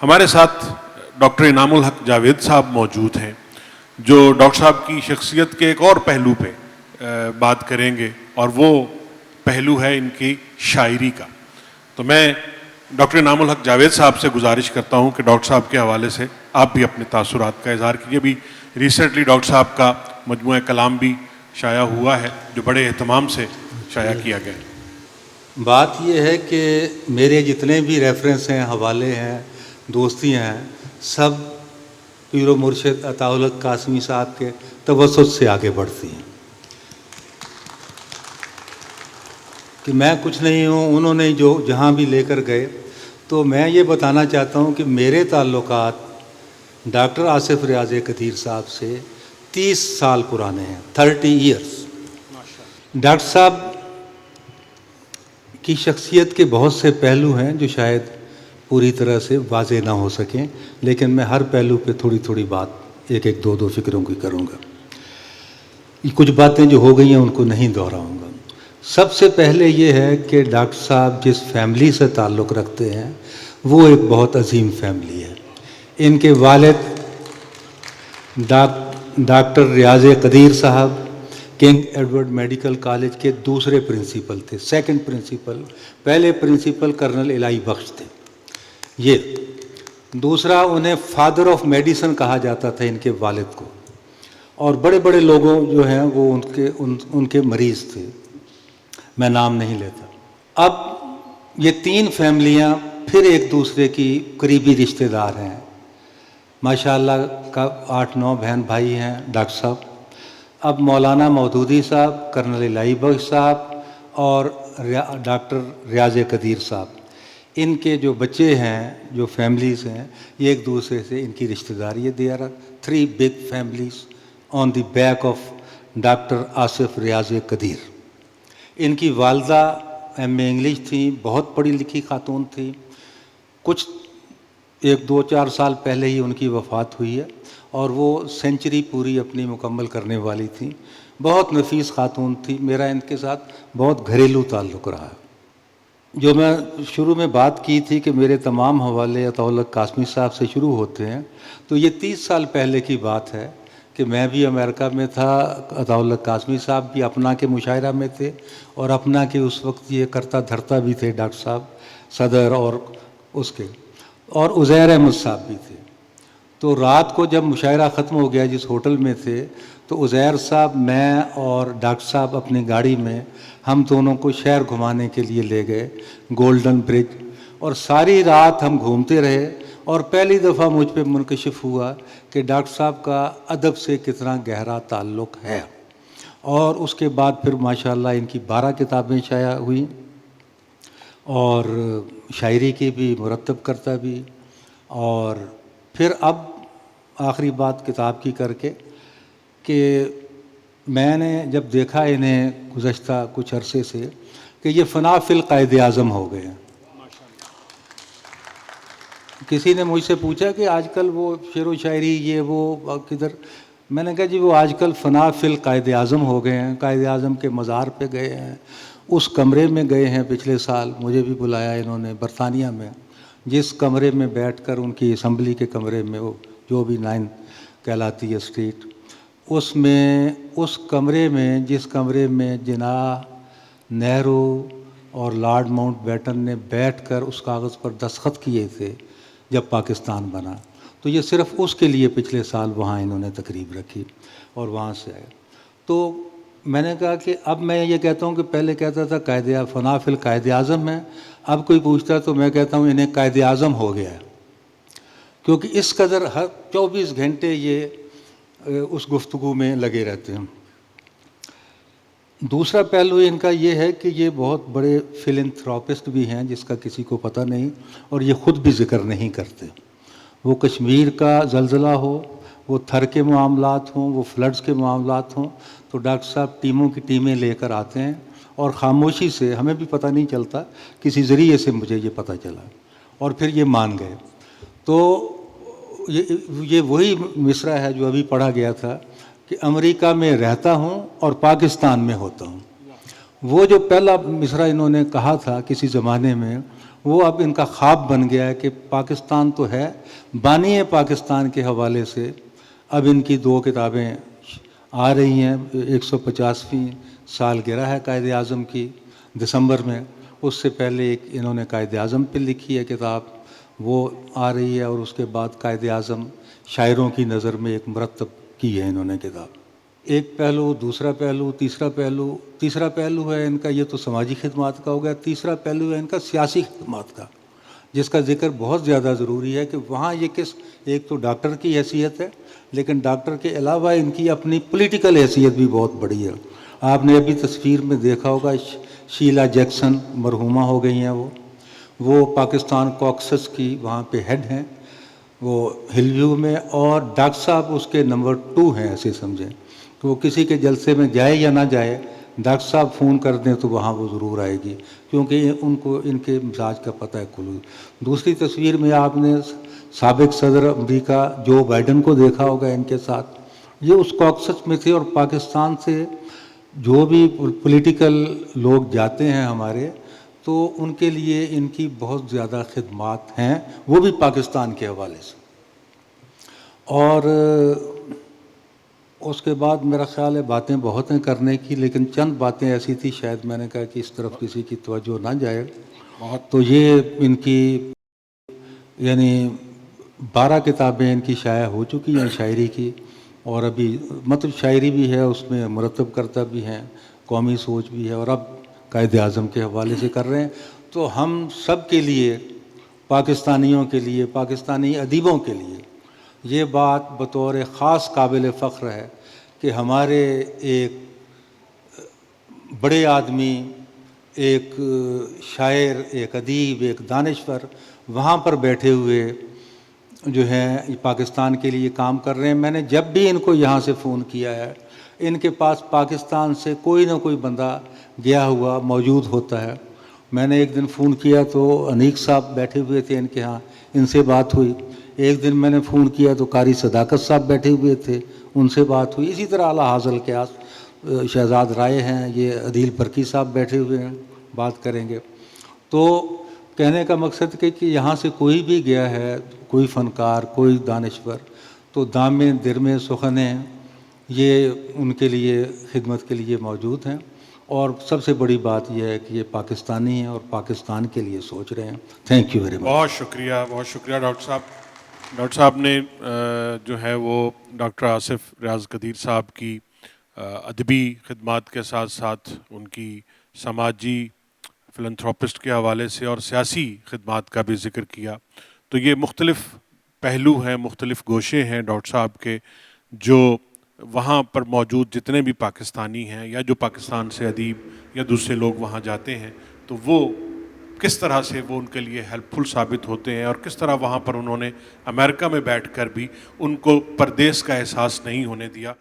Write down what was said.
ہمارے ساتھ ڈاکٹر انعام الحق جاوید صاحب موجود ہیں جو ڈاکٹر صاحب کی شخصیت کے ایک اور پہلو پہ بات کریں گے، اور وہ پہلو ہے ان کی شاعری کا۔ تو میں ڈاکٹر انعام الحق جاوید صاحب سے گزارش کرتا ہوں کہ ڈاکٹر صاحب کے حوالے سے آپ بھی اپنے تاثرات کا اظہار کیجیے۔ بھی ریسنٹلی ڈاکٹر صاحب کا مجموعہ کلام بھی شائع ہوا ہے جو بڑے اہتمام سے شائع کیا گیا ہے۔ بات یہ ہے کہ میرے جتنے بھی ریفرنس ہیں، حوالے ہیں، دوستیاں ہیں، سب پیر و مرشد عطا الحق قاسمی صاحب کے توسط سے آگے بڑھتی ہیں کہ میں کچھ نہیں ہوں، انہوں نے جو جہاں بھی لے کر گئے۔ تو میں یہ بتانا چاہتا ہوں کہ میرے تعلقات ڈاکٹر آصف ریاض قدیر صاحب سے 30 سال پرانے ہیں، 30 ایئرس۔ ڈاکٹر صاحب کی شخصیت کے بہت سے پہلو ہیں جو شاید پوری طرح سے واضح نہ ہو سکیں، لیکن میں ہر پہلو پہ تھوڑی تھوڑی بات ایک دو فکروں کی کروں گا۔ کچھ باتیں جو ہو گئی ہیں ان کو نہیں دہراؤں گا۔ سب سے پہلے یہ ہے کہ ڈاکٹر صاحب جس فیملی سے تعلق رکھتے ہیں وہ ایک بہت عظیم فیملی ہے۔ ان کے والد ڈاکٹر ریاض قدیر صاحب کنگ ایڈورڈ میڈیکل کالج کے دوسرے پرنسپل تھے، سیکنڈ پرنسپل۔ پہلے پرنسپل کرنل الہی بخش تھے۔ یہ دوسرا، انہیں فادر آف میڈیسن کہا جاتا تھا ان کے والد کو، اور بڑے بڑے لوگوں جو ہیں وہ ان کے مریض تھے، میں نام نہیں لیتا۔ اب یہ تین فیملیاں پھر ایک دوسرے کی قریبی رشتہ دار ہیں۔ ماشاءاللہ کا 8-9 بہن بھائی ہیں ڈاکٹر صاحب۔ اب مولانا مودودی صاحب، کرنل الہی بخش صاحب اور ڈاکٹر ریاض قدیر صاحب، ان کے جو بچے ہیں، جو فیملیز ہیں، یہ ایک دوسرے سے ان کی رشتہ داری ہے۔ They are 3 big families on the back of doctor Asif Riaz Qadeer. ان کی والدہ ایم اے انگلش تھیں، بہت پڑھی لکھی خاتون تھی۔ کچھ 1-2-4 سال پہلے ہی ان کی وفات ہوئی ہے، اور وہ سینچری پوری اپنی مکمل کرنے والی تھیں۔ بہت نفیس خاتون تھی۔ میرا ان کے ساتھ بہت گھریلو تعلق رہا ہے۔ جو میں شروع میں بات کی تھی کہ میرے تمام حوالے عطا الحق قاسمی صاحب سے شروع ہوتے ہیں، تو یہ 30 سال پہلے کی بات ہے کہ میں بھی امریکہ میں تھا، عطا الحق قاسمی صاحب بھی اپنا کے مشاعرہ میں تھے، اور اپنا کے اس وقت یہ کرتا دھرتا بھی تھے ڈاکٹر صاحب صدر، اور اس کے اور عزیر احمد صاحب بھی تھے۔ تو رات کو جب مشاعرہ ختم ہو گیا جس ہوٹل میں تھے، تو عزیر صاحب، میں اور ڈاکٹر صاحب اپنی گاڑی میں ہم دونوں کو شہر گھمانے کے لیے لے گئے، گولڈن برج، اور ساری رات ہم گھومتے رہے۔ اور پہلی دفعہ مجھ پہ منکشف ہوا کہ ڈاکٹر صاحب کا ادب سے کتنا گہرا تعلق ہے۔ اور اس کے بعد پھر ماشاءاللہ ان کی 12 کتابیں شائع ہوئیں، اور شاعری کی بھی، مرتب کرتا بھی۔ اور پھر اب آخری بات کتاب کی کر کے کہ میں نے جب دیکھا انہیں گزشتہ کچھ عرصے سے کہ یہ فنا فی القائد اعظم ہو گئے ہیں۔ کسی نے مجھ سے پوچھا کہ آج کل وہ شعر و شاعری یہ وہ کدھر؟ میں نے کہا جی وہ آج کل فنا فی القائد اعظم ہو گئے ہیں۔ قائد اعظم کے مزار پہ گئے ہیں، اس کمرے میں گئے ہیں۔ پچھلے سال مجھے بھی بلایا انہوں نے برطانیہ میں، جس کمرے میں بیٹھ کر ان کی اسمبلی کے کمرے میں، وہ جو بھی 9 کہلاتی ہے اسٹریٹ، اس کمرے میں، جس کمرے میں جناح نہرو اور لارڈ ماؤنٹ بیٹن نے بیٹھ کر اس کاغذ پر دستخط کیے تھے جب پاکستان بنا، تو یہ صرف اس کے لیے پچھلے سال وہاں انہوں نے تقریب رکھی اور وہاں سے آئے۔ تو میں نے کہا کہ اب میں یہ کہتا ہوں کہ پہلے کہتا تھا فنا فی القائد اعظم ہے، اب کوئی پوچھتا تو میں کہتا ہوں انہیں قائد اعظم ہو گیا ہے، کیونکہ اس قدر ہر 24 گھنٹے یہ اس گفتگو میں لگے رہتے ہیں۔ دوسرا پہلو ان کا یہ ہے کہ یہ بہت بڑے فلنتھراپسٹ بھی ہیں، جس کا کسی کو پتہ نہیں، اور یہ خود بھی ذکر نہیں کرتے۔ وہ کشمیر کا زلزلہ ہو، وہ تھر کے معاملات ہوں، وہ فلڈز کے معاملات ہوں، تو ڈاکٹر صاحب ٹیموں کی ٹیمیں لے کر آتے ہیں، اور خاموشی سے، ہمیں بھی پتہ نہیں چلتا، کسی ذریعے سے مجھے یہ پتہ چلا، اور پھر یہ مان گئے۔ تو یہ وہی مصرع ہے جو ابھی پڑھا گیا تھا کہ امریکہ میں رہتا ہوں اور پاکستان میں ہوتا ہوں۔ وہ جو پہلا مصرع انہوں نے کہا تھا کسی زمانے میں، وہ اب ان کا خواب بن گیا ہے کہ پاکستان تو ہے، بانی پاکستان کے حوالے سے اب ان کی 2 کتابیں آ رہی ہیں. 150ویں سالگرہ ہے قائد اعظم کی دسمبر میں. اس سے پہلے ایک انہوں نے قائد اعظم پہ لکھی ہے کتاب، وہ آ رہی ہے. اور اس کے بعد قائد اعظم شاعروں کی نظر میں ایک مرتب کی ہے انہوں نے کتاب. ایک پہلو، دوسرا پہلو، تیسرا پہلو. تیسرا پہلو ہے ان کا، یہ تو سماجی خدمات کا ہو گیا. تیسرا پہلو ہے ان کا سیاسی خدمات کا، جس کا ذکر بہت زیادہ ضروری ہے کہ وہاں یہ ایک تو ڈاکٹر کی حیثیت ہے، لیکن ڈاکٹر کے علاوہ ان کی اپنی پولیٹیکل حیثیت بھی بہت بڑی ہے. آپ نے ابھی تصویر میں دیکھا ہوگا شیلا جیکسن مرحومہ ہو گئی ہیں، وہ پاکستان کوکسس کی وہاں پہ ہیڈ ہیں وہ ہل ویو میں. اور ڈاکٹر صاحب اس کے نمبر 2 ہیں، ایسے سمجھیں کہ وہ کسی کے جلسے میں جائے یا نہ جائے، ڈاکٹر صاحب فون کر دیں تو وہاں وہ ضرور آئے گی، کیونکہ ان کو ان کے مزاج کا پتہ ہے کلو. دوسری تصویر میں آپ نے سابق صدر امریکہ جو بائیڈن کو دیکھا ہوگا ان کے ساتھ. یہ اس کوکسس میں تھے. اور پاکستان سے جو بھی پولیٹیکل لوگ جاتے ہیں ہمارے، تو ان کے لیے ان کی بہت زیادہ خدمات ہیں، وہ بھی پاکستان کے حوالے سے. اور اس کے بعد میرا خیال ہے باتیں بہت ہیں کرنے کی، لیکن چند باتیں ایسی تھی شاید میں نے کہا کہ اس طرف کسی کی توجہ نہ جائے. تو یہ ان کی یعنی 12 کتابیں ان کی شائع ہو چکی ہیں شاعری کی، اور ابھی مطلب شاعری بھی ہے اس میں، مرتب کرتا بھی ہیں، قومی سوچ بھی ہے، اور اب قائد اعظم کے حوالے سے کر رہے ہیں. تو ہم سب کے لیے، پاکستانیوں کے لیے، پاکستانی ادیبوں کے لیے یہ بات بطور خاص قابل فخر ہے کہ ہمارے ایک بڑے آدمی، ایک شاعر، ایک ادیب، ایک دانشور وہاں پر بیٹھے ہوئے جو ہیں پاکستان کے لیے کام کر رہے ہیں. میں نے جب بھی ان کو یہاں سے فون کیا ہے، ان کے پاس پاکستان سے کوئی نہ کوئی بندہ گیا ہوا موجود ہوتا ہے. میں نے ایک دن فون کیا تو انیک صاحب بیٹھے ہوئے تھے ان کے ہاں، ان سے بات ہوئی. ایک دن میں نے فون کیا تو قاری صداقت صاحب بیٹھے ہوئے تھے، ان سے بات ہوئی. اسی طرح اعلیٰ حاضر القیاس شہزاد رائے ہیں، یہ عدیل برکی صاحب بیٹھے ہوئے ہیں، بات کریں گے. تو کہنے کا مقصد کہ یہاں سے کوئی بھی گیا ہے، کوئی فنکار، کوئی دانشور، تو دامیں درمیں سخنیں یہ ان کے لیے خدمت کے لیے موجود ہیں. اور سب سے بڑی بات یہ ہے کہ یہ پاکستانی ہیں اور پاکستان کے لیے سوچ رہے ہیں. Thank you very much. بہت شکریہ، بہت شکریہ ڈاکٹر صاحب. ڈاکٹر صاحب نے جو ہے وہ ڈاکٹر آصف ریاض قدیر صاحب کی ادبی خدمات کے ساتھ ساتھ ان کی سماجی فلنتھروپسٹ کے حوالے سے اور سیاسی خدمات کا بھی ذکر کیا. تو یہ مختلف پہلو ہیں، مختلف گوشے ہیں ڈاکٹر صاحب کے، جو وہاں پر موجود جتنے بھی پاکستانی ہیں یا جو پاکستان سے ادیب یا دوسرے لوگ وہاں جاتے ہیں تو وہ کس طرح سے وہ ان کے لیے ہیلپ فل ثابت ہوتے ہیں، اور کس طرح وہاں پر انہوں نے امریکہ میں بیٹھ کر بھی ان کو پردیس کا احساس نہیں ہونے دیا.